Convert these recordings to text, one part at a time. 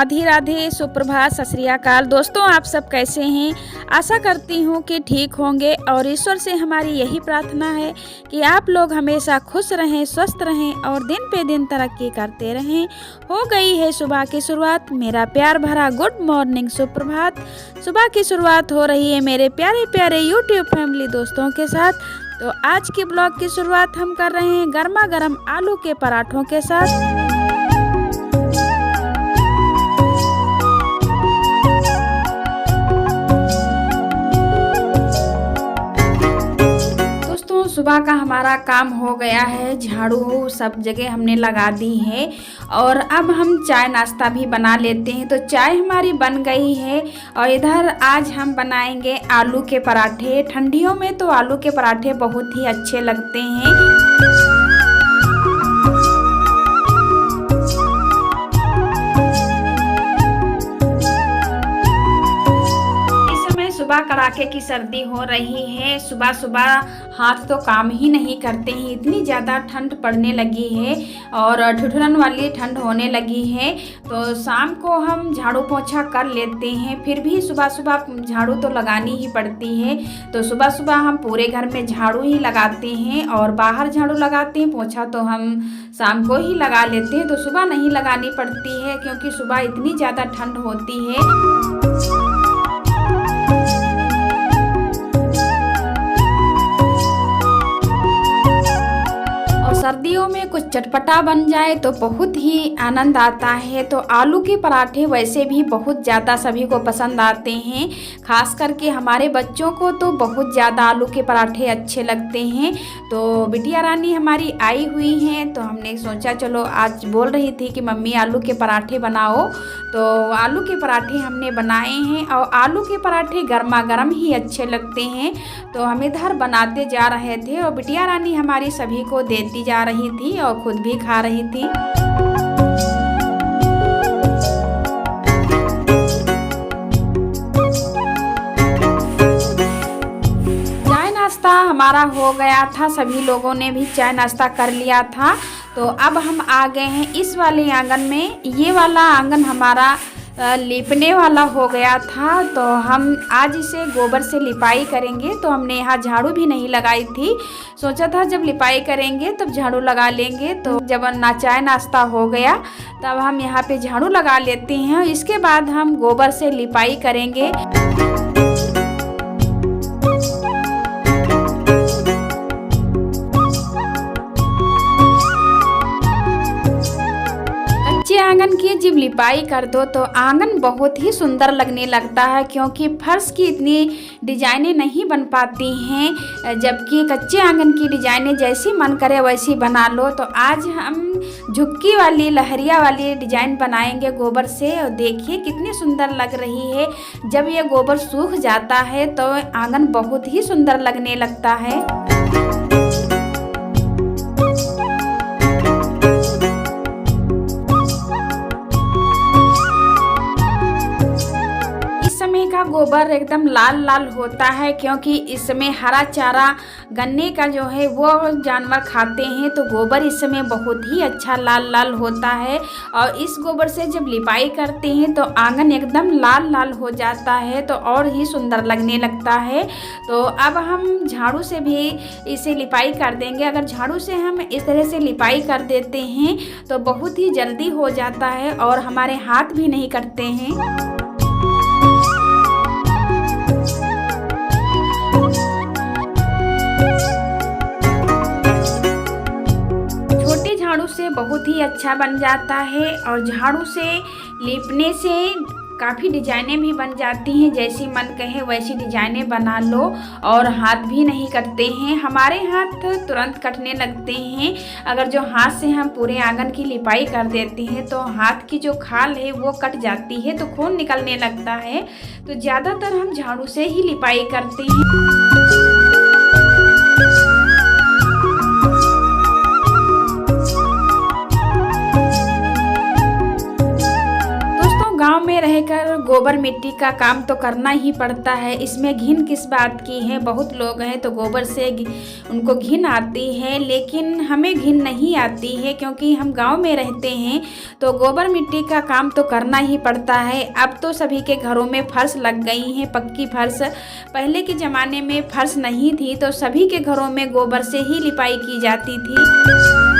राधे राधे, सुप्रभात, सत श्री अकाल। दोस्तों, आप सब कैसे हैं? आशा करती हूँ कि ठीक होंगे और ईश्वर से हमारी यही प्रार्थना है कि आप लोग हमेशा खुश रहें, स्वस्थ रहें और दिन पे दिन तरक्की करते रहें। हो गई है सुबह की शुरुआत। मेरा प्यार भरा गुड मॉर्निंग, सुप्रभात। सुबह की शुरुआत हो रही है मेरे प्यारे प्यारे यूट्यूब फैमिली दोस्तों के साथ। तो आज के ब्लॉग की शुरुआत हम कर रहे हैं गर्मा गर्म आलू के पराठों के साथ। सुबह का हमारा काम हो गया है, झाड़ू सब जगह हमने लगा दी है और अब हम चाय नाश्ता भी बना लेते हैं। तो चाय हमारी बन गई है और इधर आज हम बनाएंगे आलू के पराठे। ठंडियों में तो आलू के पराठे बहुत ही अच्छे लगते हैं। सुबह कड़ाके की सर्दी हो रही है। सुबह सुबह हाथ तो काम ही नहीं करते हैं, इतनी ज़्यादा ठंड पड़ने लगी है और ठिठुरन वाली ठंड होने लगी है। तो शाम को हम झाड़ू पोछा कर लेते हैं, फिर भी सुबह सुबह झाड़ू तो लगानी ही पड़ती है। तो सुबह सुबह हम पूरे घर में झाड़ू ही लगाते हैं और बाहर झाड़ू लगाते हैं। पोछा तो हम शाम को ही लगा लेते हैं, तो सुबह नहीं लगानी पड़ती है क्योंकि सुबह इतनी ज़्यादा ठंड होती है। सर्दियों में कुछ चटपटा बन जाए तो बहुत ही आनंद आता है। तो आलू के पराठे वैसे भी बहुत ज़्यादा सभी को पसंद आते हैं, खास करके हमारे बच्चों को तो बहुत ज़्यादा आलू के पराठे अच्छे लगते हैं। तो बिटिया रानी हमारी आई हुई हैं, तो हमने सोचा चलो आज बोल रही थी कि मम्मी आलू के पराठे बनाओ, तो आलू के पराठे हमने बनाए हैं और आलू के पराठे गर्मा गर्म ही अच्छे लगते हैं। तो हम इधर बनाते जा रहे थे और बिटिया रानी हमारी सभी को देती जा रही थी और खुद भी खा रही थी। चाय नाश्ता हमारा हो गया था, सभी लोगों ने भी चाय नाश्ता कर लिया था। तो अब हम आ गए हैं इस वाले आंगन में। ये वाला आंगन हमारा लिपने वाला हो गया था, तो हम आज इसे गोबर से लिपाई करेंगे। तो हमने यहाँ झाड़ू भी नहीं लगाई थी, सोचा था जब लिपाई करेंगे तब झाड़ू लगा लेंगे। तो जब चाय नाश्ता हो गया तब हम यहाँ पे झाड़ू लगा लेते हैं, इसके बाद हम गोबर से लिपाई करेंगे। आंगन की जब लिपाई कर दो तो आंगन बहुत ही सुंदर लगने लगता है, क्योंकि फर्श की इतनी डिजाइनें नहीं बन पाती हैं, जबकि कच्चे आंगन की डिजाइनें जैसी मन करे वैसी बना लो। तो आज हम झुक्की वाली लहरिया वाली डिजाइन बनाएंगे गोबर से और देखिए कितनी सुंदर लग रही है। जब ये गोबर सूख जाता है तो आंगन बहुत ही सुंदर लगने लगता है। का गोबर एकदम लाल लाल होता है, क्योंकि इसमें हरा चारा गन्ने का जो है वो जानवर खाते हैं। तो गोबर इस समय बहुत ही अच्छा लाल लाल होता है और इस गोबर से जब लिपाई करते हैं तो आंगन एकदम लाल लाल हो जाता है, तो और ही सुंदर लगने लगता है। तो अब हम झाड़ू से भी इसे लिपाई कर देंगे। अगर झाड़ू से हम इस तरह से लिपाई कर देते हैं तो बहुत ही जल्दी हो जाता है और हमारे हाथ भी नहीं कटते हैं। झाड़ू से बहुत ही अच्छा बन जाता है और झाड़ू से लीपने से काफ़ी डिजाइनें भी बन जाती हैं, जैसी मन कहे वैसी डिजाइनें बना लो और हाथ भी नहीं कटते हैं। हमारे हाथ तुरंत कटने लगते हैं। अगर जो हाथ से हम पूरे आंगन की लिपाई कर देते हैं तो हाथ की जो खाल है वो कट जाती है, तो खून निकलने लगता है। तो ज़्यादातर हम झाड़ू से ही लिपाई करते हैं। गांव में रह कर गोबर मिट्टी का काम तो करना ही पड़ता है। इसमें घिन किस बात की है। बहुत लोग हैं तो गोबर से उनको घिन आती है, लेकिन हमें घिन नहीं आती है क्योंकि हम गांव में रहते हैं तो गोबर मिट्टी का काम तो करना ही पड़ता है। अब तो सभी के घरों में फर्श लग गई हैं, पक्की फर्श। पहले के ज़माने में फर्श नहीं थी तो सभी के घरों में गोबर से ही लिपाई की जाती थी।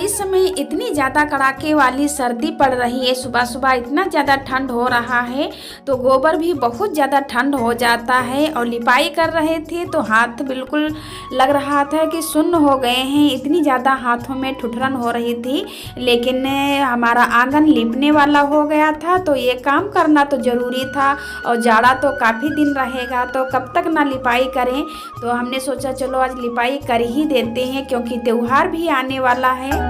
इस समय इतनी ज़्यादा कड़ाके वाली सर्दी पड़ रही है, सुबह सुबह इतना ज़्यादा ठंड हो रहा है तो गोबर भी बहुत ज़्यादा ठंड हो जाता है। और लिपाई कर रहे थे तो हाथ बिल्कुल लग रहा था कि सुन्न हो गए हैं, इतनी ज़्यादा हाथों में ठुठरन हो रही थी। लेकिन हमारा आंगन लिपने वाला हो गया था तो ये काम करना तो ज़रूरी था और जाड़ा तो काफ़ी दिन रहेगा तो कब तक ना लिपाई करें। तो हमने सोचा चलो आज लिपाई कर ही देते हैं क्योंकि त्योहार भी आने वाला है।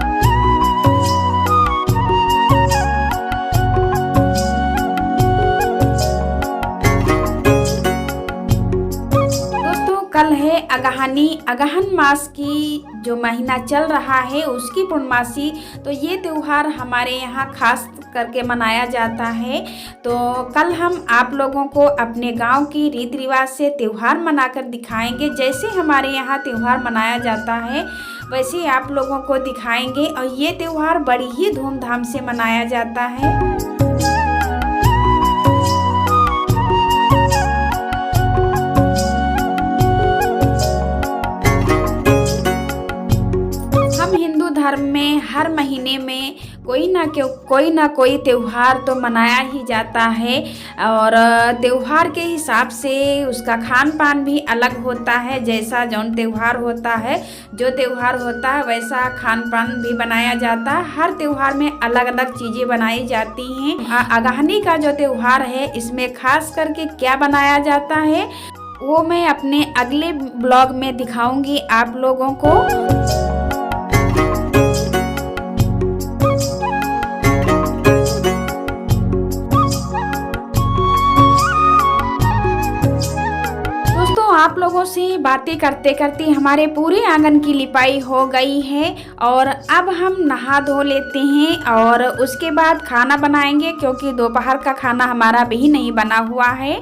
कल है अगहनी, अगहन मास की जो महीना चल रहा है उसकी पूर्णमासी। तो ये त्यौहार हमारे यहाँ खास करके मनाया जाता है। तो कल हम आप लोगों को अपने गांव की रीति रिवाज से त्यौहार मनाकर दिखाएंगे। जैसे हमारे यहाँ त्यौहार मनाया जाता है वैसे आप लोगों को दिखाएंगे। और ये त्यौहार बड़ी ही धूमधाम से मनाया जाता है। धर्म में हर महीने में कोई ना कोई त्यौहार तो मनाया ही जाता है और त्यौहार के हिसाब से उसका खान पान भी अलग होता है। जैसा जौन त्यौहार होता है, जो त्यौहार होता है वैसा खान पान भी बनाया जाता है। हर त्यौहार में अलग अलग चीज़ें बनाई जाती हैं। अगहनी का जो त्यौहार है इसमें खास करके क्या बनाया जाता है वो मैं अपने अगले ब्लॉग में दिखाऊंगी आप लोगों को। आप लोगों से बातें करते करते हमारे पूरे आंगन की लिपाई हो गई है और अब हम नहा धो लेते हैं और उसके बाद खाना बनाएंगे क्योंकि दोपहर का खाना हमारा भी नहीं बना हुआ है।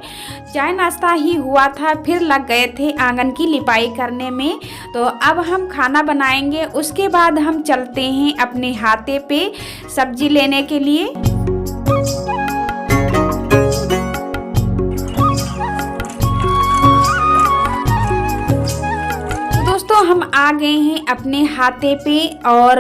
चाय नाश्ता ही हुआ था, फिर लग गए थे आंगन की लिपाई करने में। तो अब हम खाना बनाएंगे, उसके बाद हम चलते हैं अपने हाथे पे सब्जी लेने के लिए। हम आ गए हैं अपने हाथे पे और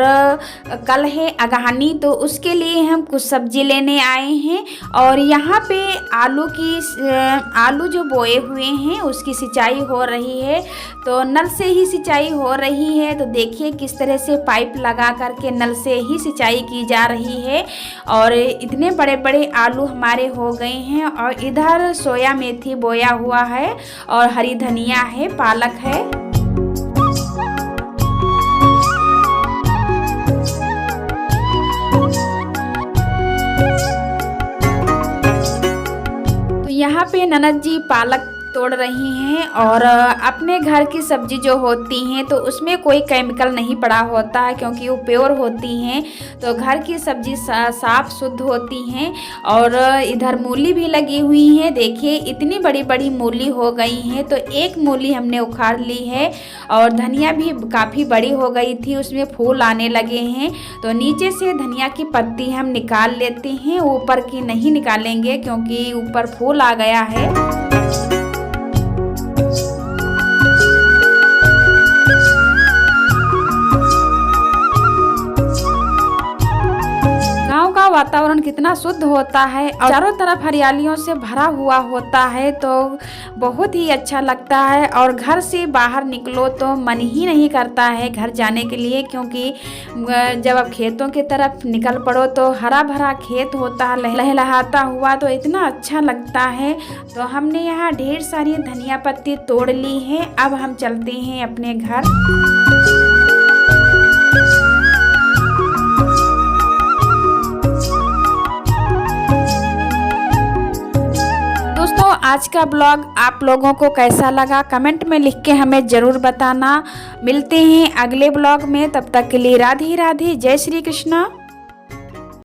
कल है अगहनी तो उसके लिए हम कुछ सब्जी लेने आए हैं। और यहाँ पे आलू जो बोए हुए हैं उसकी सिंचाई हो रही है। तो नल से ही सिंचाई हो रही है। तो देखिए किस तरह से पाइप लगा करके नल से ही सिंचाई की जा रही है। और इतने बड़े बड़े आलू हमारे हो गए हैं। और इधर सोया मेथी बोया हुआ है और हरी धनिया है, पालक है। यहाँ पे ननद जी पालक तोड़ रही हैं और अपने घर की सब्जी जो होती हैं तो उसमें कोई केमिकल नहीं पड़ा होता है क्योंकि वो प्योर होती हैं। तो घर की सब्जी साफ शुद्ध होती हैं। और इधर मूली भी लगी हुई है। देखिए इतनी बड़ी बड़ी मूली हो गई हैं। तो एक मूली हमने उखाड़ ली है और धनिया भी काफ़ी बड़ी हो गई थी, उसमें फूल आने लगे हैं। तो नीचे से धनिया की पत्ती हम निकाल लेते हैं, ऊपर की नहीं निकालेंगे क्योंकि ऊपर फूल आ गया है। वातावरण कितना शुद्ध होता है और चारों तरफ हरियालियों से भरा हुआ होता है तो बहुत ही अच्छा लगता है। और घर से बाहर निकलो तो मन ही नहीं करता है घर जाने के लिए, क्योंकि जब आप खेतों की तरफ निकल पड़ो तो हरा भरा खेत होता है लहलहाता हुआ, तो इतना अच्छा लगता है। तो हमने यहाँ ढेर सारी धनिया पत्ती तोड़ ली है। अब हम चलते हैं अपने घर। आज का ब्लॉग आप लोगों को कैसा लगा कमेंट में लिख के हमें ज़रूर बताना। मिलते हैं अगले ब्लॉग में, तब तक के लिए राधे राधे, जय श्री कृष्णा।